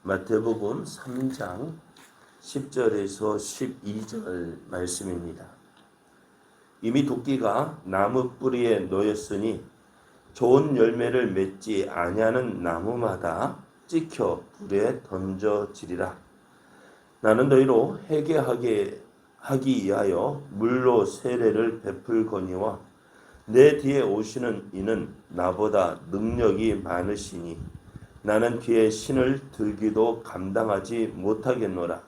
마태복음 3장 10절에서 12절 말씀입니다. 이미 도끼가 나무 뿌리에 놓였으니 좋은 열매를 맺지 아니하는 나무마다 찍혀 불에 던져지리라. 나는 너희로 회개하게 하기 위하여 물로 세례를 베풀거니와 내 뒤에 오시는 이는 나보다 능력이 많으시니 나는 그의 신을 들기도 감당하지 못하겠노라.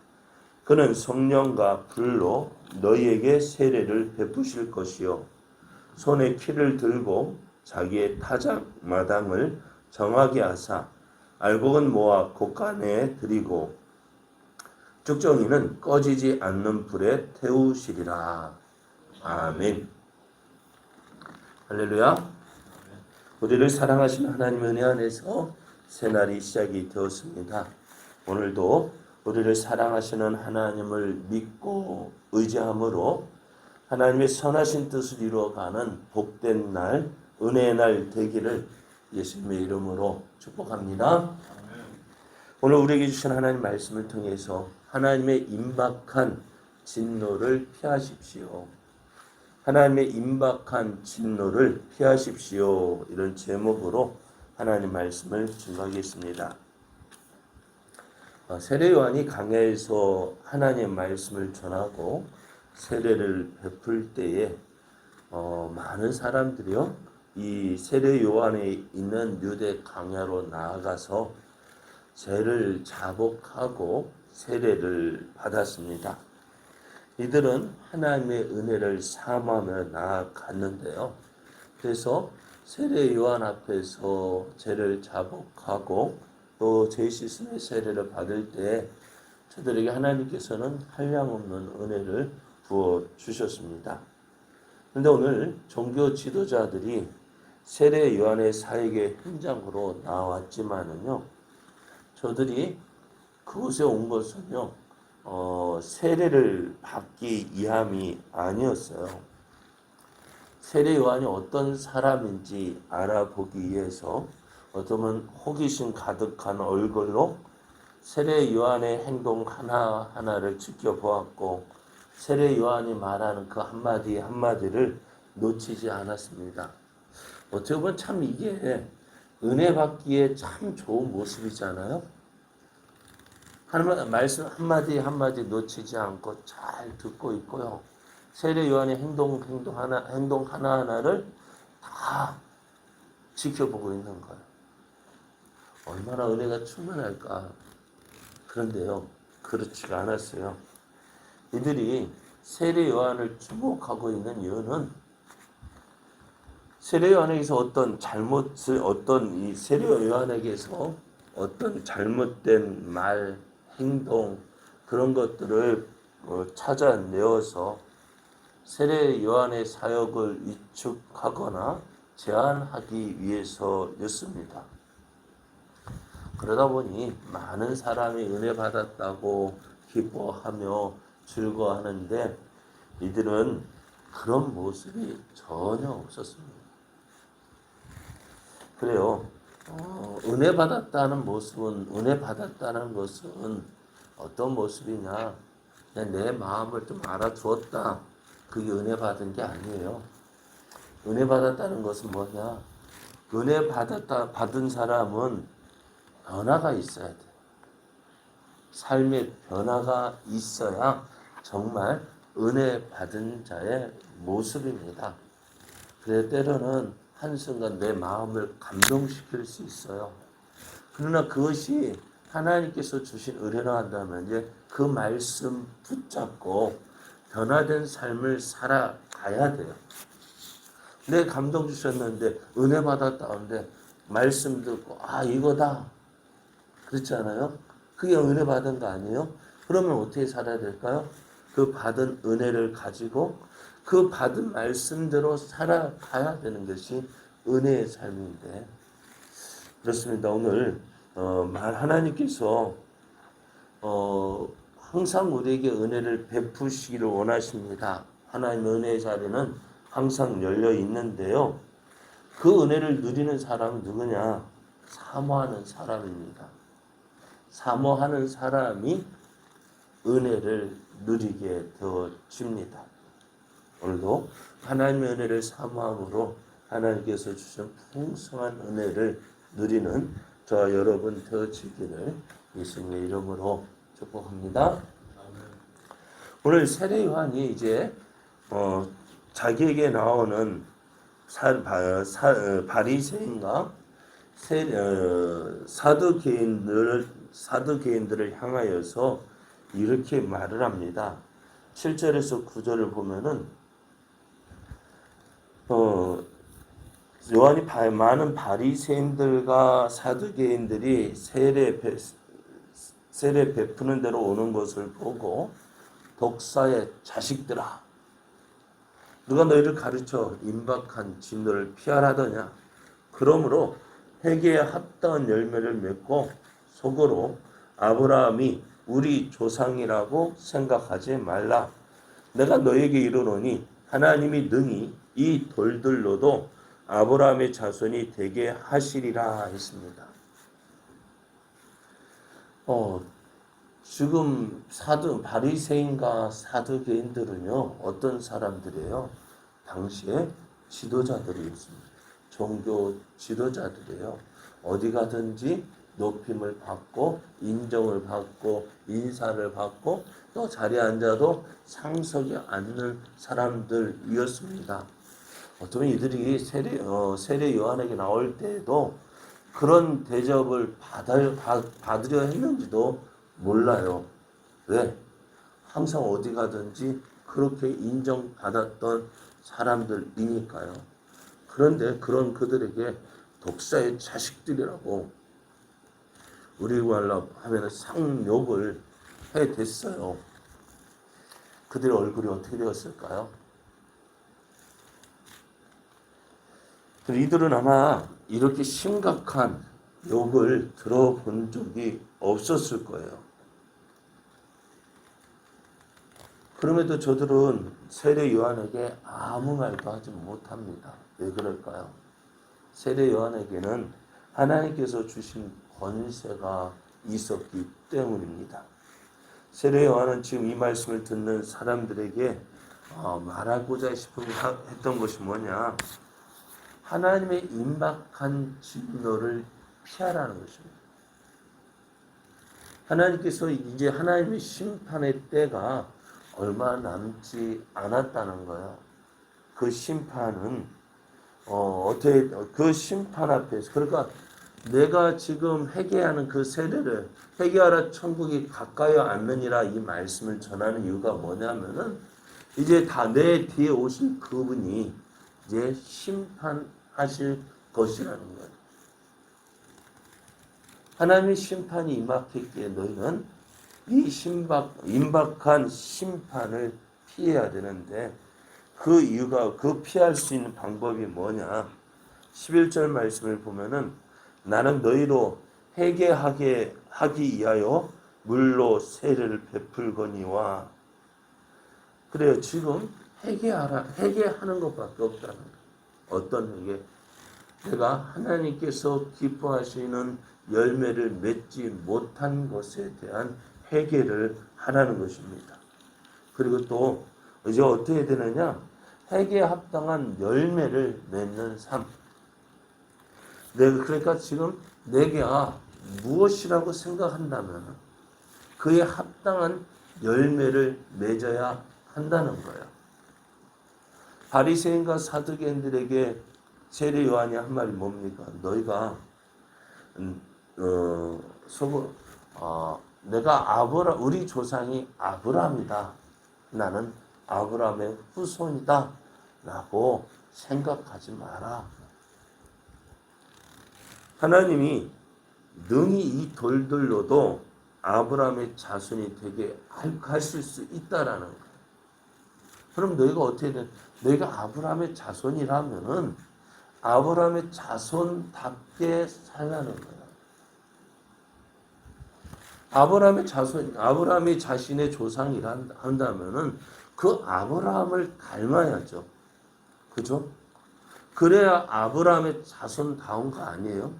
그는 성령과 불로 너희에게 세례를 베푸실 것이요 손에 키를 들고 자기의 타작 마당을 정하게 하사 알곡은 모아 곳간에 들이고 쭉정이는 꺼지지 않는 불에 태우시리라. 아멘. 할렐루야. 우리를 사랑하시는 하나님의 은혜 안에서 새날이 시작이 되었습니다. 오늘도 우리를 사랑하시는 하나님을 믿고 의지함으로 하나님의 선하신 뜻을 이루어가는 복된 날, 은혜의 날 되기를 예수님의 이름으로 축복합니다. 오늘 우리에게 주신 하나님 말씀을 통해서 하나님의 임박한 진노를 피하십시오. 하나님의 임박한 진노를 피하십시오. 이런 제목으로 하나님 말씀을 증거하겠습니다. 세례 요한이 강야에서 하나님의 말씀을 전하고 세례를 베풀 때에 많은 사람들이요 이 세례 요한에 있는 유대 강야로 나아가서 죄를 자복하고 세례를 받았습니다. 이들은 하나님의 은혜를 사모하며 나아갔는데요. 그래서 세례 요한 앞에서 죄를 자복하고 또 죄 씻음의 세례를 받을 때 저들에게 하나님께서는 한량없는 은혜를 부어 주셨습니다. 그런데 오늘 종교 지도자들이 세례 요한의 사역의 현장으로 나왔지만은요, 저들이 그곳에 온 것은요, 세례를 받기 위함이 아니었어요. 세례 요한이 어떤 사람인지 알아보기 위해서 어쩌면 호기심 가득한 얼굴로 세례 요한의 행동 하나하나를 지켜보았고 세례 요한이 말하는 그 한마디 한마디를 놓치지 않았습니다. 어떻게 보면 참 이게 은혜 받기에 참 좋은 모습이잖아요. 하나님 말씀 한마디 한마디 놓치지 않고 잘 듣고 있고요. 세례 요한의 행동 하나하나를 다 지켜보고 있는 거예요. 얼마나 은혜가 충만할까. 그런데요, 그렇지가 않았어요. 이들이 세례 요한을 주목하고 있는 이유는 세례 요한에게서 이 세례 요한에게서 어떤 잘못된 말, 행동 그런 것들을 찾아내어서 세례 요한의 사역을 위축하거나 제한하기 위해서였습니다. 그러다 보니 많은 사람이 은혜 받았다고 기뻐하며 즐거워하는데 이들은 그런 모습이 전혀 없었습니다. 그래요. 은혜 받았다는 것은 어떤 모습이냐? 그냥 내 마음을 좀 알아주었다. 그게 은혜 받은 게 아니에요. 은혜 받았다는 것은 뭐냐? 은혜 받은 사람은 변화가 있어야 돼요. 삶의 변화가 있어야 정말 은혜 받은 자의 모습입니다. 그래 때로는 한순간 내 마음을 감동시킬 수 있어요. 그러나 그것이 하나님께서 주신 은혜로 한다면 이제 그 말씀 붙잡고 변화된 삶을 살아가야 돼요. 내 감동 주셨는데 은혜 받았다는데 말씀 듣고 이거다. 그렇지 않아요? 그게 은혜 받은 거 아니에요? 그러면 어떻게 살아야 될까요? 그 받은 은혜를 가지고 그 받은 말씀대로 살아가야 되는 것이 은혜의 삶인데 그렇습니다. 오늘 하나님께서 항상 우리에게 은혜를 베푸시기를 원하십니다. 하나님의 은혜의 자리는 항상 열려 있는데요. 그 은혜를 누리는 사람은 누구냐? 사모하는 사람입니다. 사모하는 사람이 은혜를 누리게 되어집니다. 오늘도 하나님의 은혜를 사모함으로 하나님께서 주신 풍성한 은혜를 누리는 저와 여러분 되어지기를 예수님의 이름으로 축복합니다. 오늘 세례 요한이 이제 자기에게 나오는 바리새인과 사두개인들을 향하여서 이렇게 말을 합니다. 7절에서 9절을 보면은 요한이 많은 바리새인들과 사두개인들이 세례 베푸는 대로 오는 것을 보고 독사의 자식들아, 누가 너희를 가르쳐 임박한 진노를 피하라더냐. 그러므로 회개에 합당한 열매를 맺고 속으로 아브라함이 우리 조상이라고 생각하지 말라. 내가 너에게 이르노니 하나님이 능히 이 돌들로도 아브라함의 자손이 되게 하시리라 했습니다. 지금 바리새인과 사두개인들은요, 어떤 사람들이에요? 당시에 지도자들이었습니다. 종교 지도자들이에요. 어디 가든지 높임을 받고 인정을 받고 인사를 받고 또 자리에 앉아도 상석에 앉는 사람들이었습니다. 어쩌면 이들이 세례 요한에게 나올 때에도 그런 대접을 받으려 했는지도 몰라요. 왜? 항상 어디 가든지 그렇게 인정받았던 사람들이니까요. 그런데 그런 그들에게 독사의 자식들이라고 우리 말로 하면 상욕을 해댔어요. 그들의 얼굴이 어떻게 되었을까요? 이들은 아마 이렇게 심각한 욕을 들어본 적이 없었을 거예요. 그럼에도 저들은 세례 요한에게 아무 말도 하지 못합니다. 왜 그럴까요? 세례 요한에게는 하나님께서 주신 권세가 있었기 때문입니다. 세례 요한은 지금 이 말씀을 듣는 사람들에게 말하고자 했던 것이 뭐냐? 하나님의 임박한 진노를 피하라는 것입니다. 하나님께서 이제 하나님의 심판의 때가 얼마 남지 않았다는 거예요. 그 심판은 어떻게 그 심판 앞에서, 그러니까 내가 지금 회개하는 그 세례를 회개하라 천국이 가까이 왔느니라 이 말씀을 전하는 이유가 뭐냐면은 이제 다 내 뒤에 오신 그분이 이제 심판하실 것이라는 거예요. 하나님의 심판이 임박했기에 너희는 이 임박한 심판을 피해야 되는데 그 이유가, 그 피할 수 있는 방법이 뭐냐? 11절 말씀을 보면은 나는 너희로 회개하게 하기 위하여 물로 세례를 베풀거니와. 그래요. 지금 회개하는 것밖에 없다는 거예요. 어떤 회개? 내가 하나님께서 기뻐하시는 열매를 맺지 못한 것에 대한 회개를 하라는 것입니다. 그리고 또 이제 어떻게 되느냐? 회개에 합당한 열매를 맺는 삶. 그러니까 지금 내가 무엇이라고 생각한다면 그에 합당한 열매를 맺어야 한다는 거예요. 바리새인과 사두개인들에게 세례 요한이 한 말이 뭡니까? 너희가 내가 우리 조상이 아브라함이다. 나는 아브라함의 후손이다. 라고 생각하지 마라. 하나님이 능히 이 돌들로도 아브라함의 자손이 되게 하실 수 있다라는 거예요. 그럼 너희가 어떻게 돼? 너희가 아브라함의 자손이라면은 아브라함의 자손답게 살라는 거예요. 아브라함이 자신의 조상이라 한다면은 그 아브라함을 닮아야죠. 그죠? 그래야 아브라함의 자손다운 거 아니에요?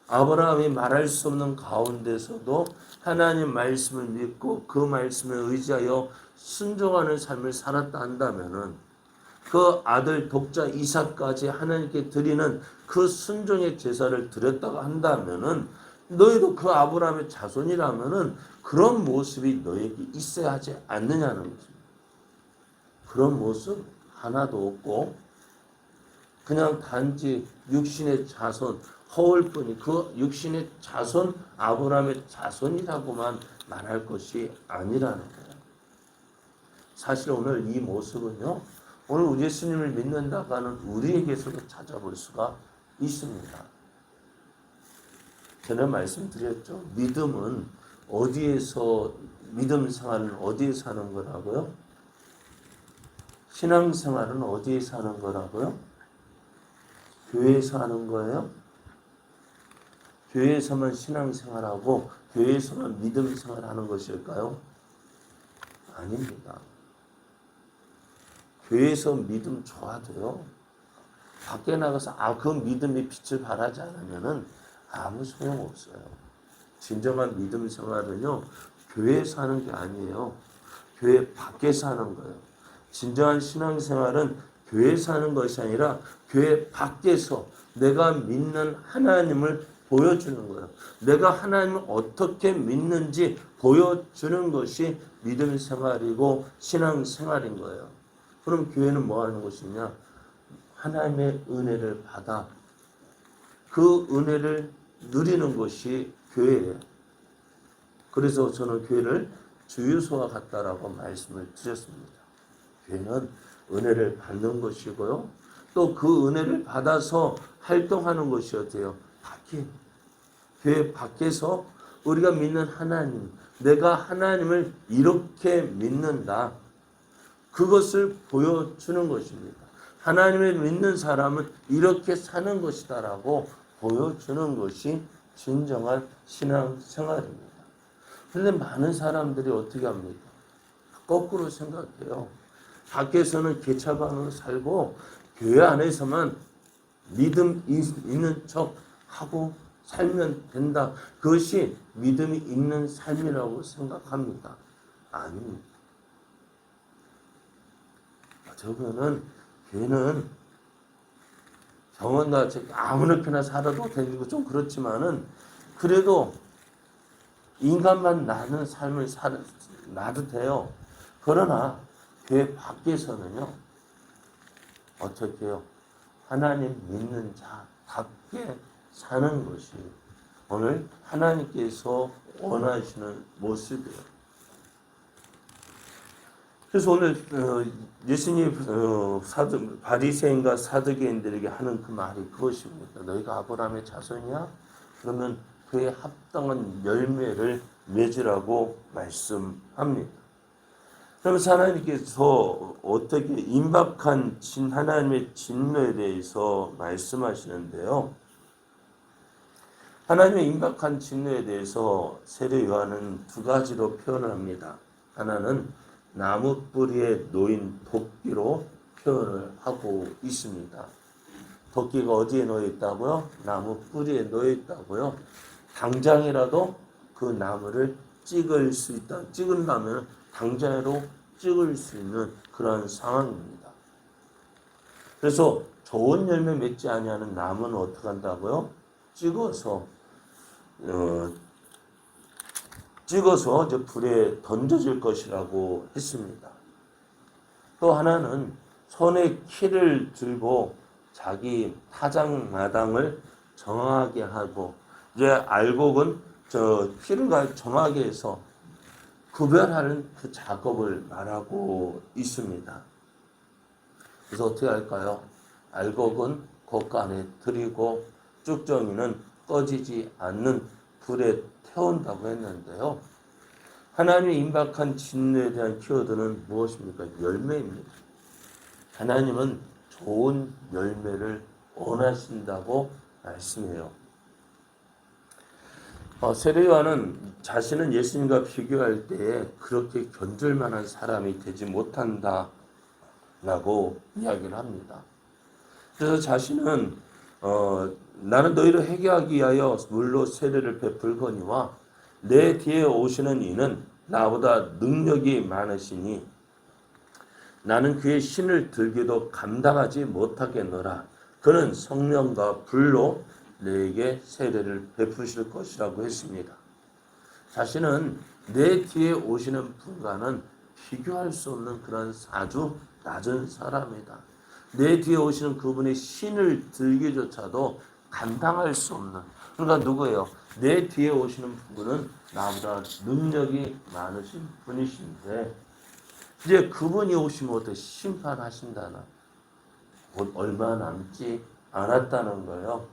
아브라함이 말할 수 없는 가운데서도 하나님 말씀을 믿고 그 말씀에 의지하여 순종하는 삶을 살았다 한다면은 그 아들 독자 이삭까지 하나님께 드리는 그 순종의 제사를 드렸다고 한다면은 너희도 그 아브라함의 자손이라면은 그런 모습이 너에게 있어야 하지 않느냐는 것입니다. 그런 모습 하나도 없고 그냥 단지 육신의 자손 허울 뿐이 그 육신의 자손 아브라함의 자손이라고만 말할 것이 아니라는 거예요. 사실 오늘 이 모습은요. 오늘 우리 예수님을 믿는다고 하는 우리에게서도 찾아볼 수가 있습니다. 전에 말씀드렸죠. 믿음은 어디에서 믿음 생활은 어디에서 하는 거라고요? 신앙생활은 어디에서 하는 거라고요? 교회에서 하는 거예요? 교회에서만 신앙생활하고 교회에서만 믿음 생활하는 것일까요? 아닙니다. 교회에서 믿음 좋아도요. 밖에 나가서 그 믿음의 빛을 발하지 않으면은 아무 소용없어요. 진정한 믿음 생활은요. 교회에서 하는 게 아니에요. 교회 밖에서 하는 거예요. 진정한 신앙생활은 교회에서 하는 것이 아니라 교회 밖에서 내가 믿는 하나님을 보여주는 거예요. 내가 하나님을 어떻게 믿는지 보여주는 것이 믿음 생활이고 신앙 생활인 거예요. 그럼 교회는 뭐 하는 것이냐? 하나님의 은혜를 받아 그 은혜를 누리는 것이 교회예요. 그래서 저는 교회를 주유소와 같다라고 말씀을 드렸습니다. 교회는 은혜를 받는 것이고요. 또 그 은혜를 받아서 활동하는 것이 어때요? 밖에. 교회 밖에서 우리가 믿는 하나님, 내가 하나님을 이렇게 믿는다. 그것을 보여주는 것입니다. 하나님을 믿는 사람은 이렇게 사는 것이다라고 보여주는 것이 진정한 신앙생활입니다. 그런데 많은 사람들이 어떻게 합니까? 거꾸로 생각해요. 밖에서는 개차반으로 살고 교회 안에서만 믿음 있는 척 하고 살면 된다. 그것이 믿음이 있는 삶이라고 생각합니다. 아닙니다. 저거는 교회는 병원과 아무렇게나 살아도 되고 좀 그렇지만은 그래도 인간만 나는 삶을 나도 돼요. 그러나 교회 밖에서는요. 어떻게 해요? 하나님 믿는 자답게 사는 것이 오늘 하나님께서 원하시는 모습이에요. 그래서 오늘 예수님 바리새인과 사두개인들에게 하는 그 말이 그것입니다. 너희가 아브라함의 자손이야? 그러면 그에 합당한 열매를 맺으라고 말씀합니다. 그러면서 하나님께서 어떻게 임박한 하나님의 진노에 대해서 말씀하시는데요. 하나님의 임박한 진노에 대해서 세례 요한은 두 가지로 표현합니다. 하나는 나무 뿌리에 놓인 도끼로 표현을 하고 있습니다. 도끼가 어디에 놓여 있다고요? 나무 뿌리에 놓여 있다고요. 당장이라도 그 나무를 찍을 수 있다. 찍은다면 당장으로 찍을 수 있는 그런 상황입니다. 그래서 좋은 열매 맺지 아니하는 나무는 어떻게 한다고요? 찍어서 저 불에 던져질 것이라고 했습니다. 또 하나는 손에 키를 들고 자기 타작마당을 정하게 하고 이제 알곡은 저 키를 정하게 해서 구별하는 그 작업을 말하고 있습니다. 그래서 어떻게 할까요? 알곡은 곳간에 들이고 쭉정이는 꺼지지 않는 불에 태운다고 했는데요. 하나님의 임박한 진노에 대한 키워드는 무엇입니까? 열매입니다. 하나님은 좋은 열매를 원하신다고 말씀해요. 세례 요한은 자신은 예수님과 비교할 때에 그렇게 견줄 만한 사람이 되지 못한다라고 이야기를 합니다. 그래서 자신은 나는 너희를 회개하기 위하여 물로 세례를 베풀거니와 내 뒤에 오시는 이는 나보다 능력이 많으시니 나는 그의 신을 들기도 감당하지 못하겠노라. 그는 성령과 불로 내게 세례를 베푸실 것이라고 했습니다. 자신은 내 뒤에 오시는 분과는 비교할 수 없는 그런 아주 낮은 사람이다. 내 뒤에 오시는 그분의 신을 들기조차도 감당할 수 없는, 그러니까 누구예요? 내 뒤에 오시는 분은 나보다 능력이 많으신 분이신데 이제 그분이 오시면 어떻게 심판하신다는, 곧 얼마 남지 않았다는 거예요.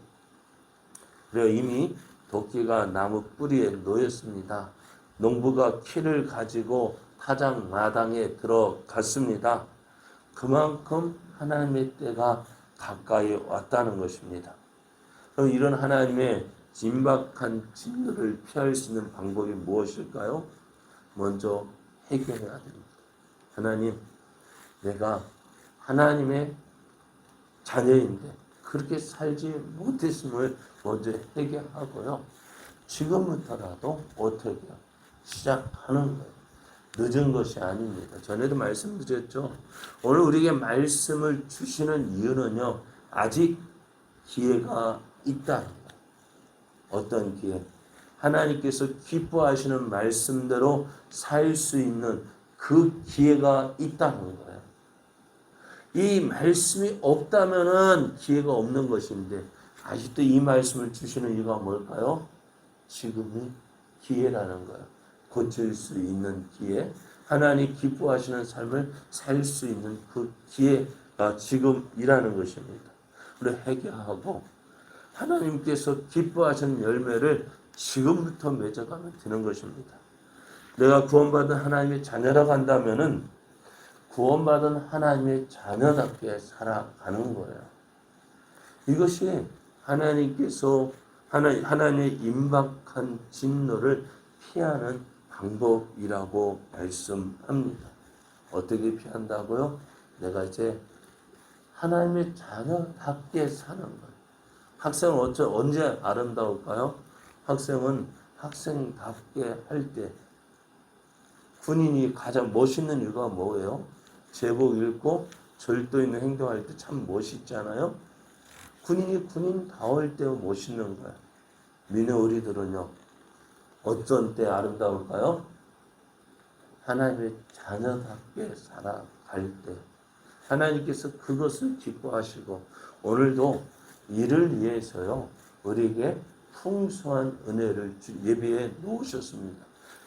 그리고 이미 도끼가 나무 뿌리에 놓였습니다. 농부가 키를 가지고 타작 마당에 들어갔습니다. 그만큼 하나님의 때가 가까이 왔다는 것입니다. 그럼 이런 하나님의 진박한 진노를 피할 수 있는 방법이 무엇일까요? 먼저 해결해야 됩니다. 하나님, 내가 하나님의 자녀인데 그렇게 살지 못했음을 먼저 회개하고요. 지금부터라도 어떻게 시작하는 거예요. 늦은 것이 아닙니다. 전에도 말씀드렸죠. 오늘 우리에게 말씀을 주시는 이유는요. 아직 기회가 있다는 거예요. 어떤 기회? 하나님께서 기뻐하시는 말씀대로 살 수 있는 그 기회가 있다는 거예요. 이 말씀이 없다면은 기회가 없는 것인데 아직도 이 말씀을 주시는 이유가 뭘까요? 지금이 기회라는 거예요. 고칠 수 있는 기회, 하나님 기뻐하시는 삶을 살 수 있는 그 기회가 지금이라는 것입니다. 우리 회개하고 하나님께서 기뻐하시는 열매를 지금부터 맺어가면 되는 것입니다. 내가 구원받은 하나님의 자녀라고 한다면은 구원받은 하나님의 자녀답게 살아가는 거예요. 이것이 하나님께서 하나님의 임박한 진노를 피하는 방법이라고 말씀합니다. 어떻게 피한다고요? 내가 이제 하나님의 자녀답게 사는 거예요. 학생은 언제 아름다울까요? 학생은 학생답게 할 때, 군인이 가장 멋있는 이유가 뭐예요? 제복 입고 절도 있는 행동할 때 참 멋있잖아요. 군인이 군인다울 때 멋있는 거예요. 민의 우리들은요, 어떤 때 아름다울까요? 하나님의 자녀답게 살아갈 때. 하나님께서 그것을 기뻐하시고 오늘도 이를 위해서요, 우리에게 풍성한 은혜를 예비해 놓으셨습니다.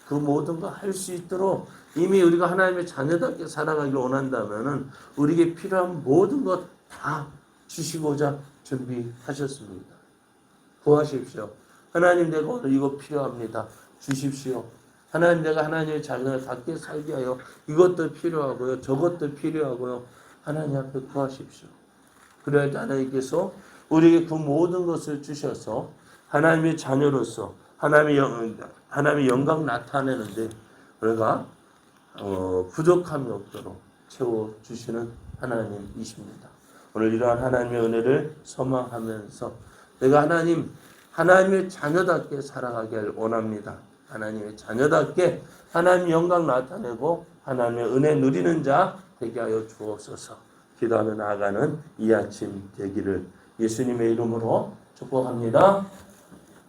그 모든 거 할 수 있도록 이미 우리가 하나님의 자녀답게 살아가기를 원한다면은 우리에게 필요한 모든 것 다 주시고자 준비하셨습니다. 구하십시오. 하나님, 내가 오늘 이거 필요합니다. 주십시오. 하나님, 내가 하나님의 자녀답게 살게 하여 이것도 필요하고요. 저것도 필요하고요. 하나님 앞에 구하십시오. 그래야지 하나님께서 우리에게 그 모든 것을 주셔서 하나님의 자녀로서 하나님의 영광 나타내는데 우리가 부족함이 없도록 채워주시는 하나님이십니다. 오늘 이러한 하나님의 은혜를 소망하면서 내가 하나님의 자녀답게 살아가길 원합니다. 하나님의 자녀답게 하나님의 영광 나타내고 하나님의 은혜 누리는 자 되게 하여 주옵소서. 기도하며 나아가는 이 아침 되기를 예수님의 이름으로 축복합니다.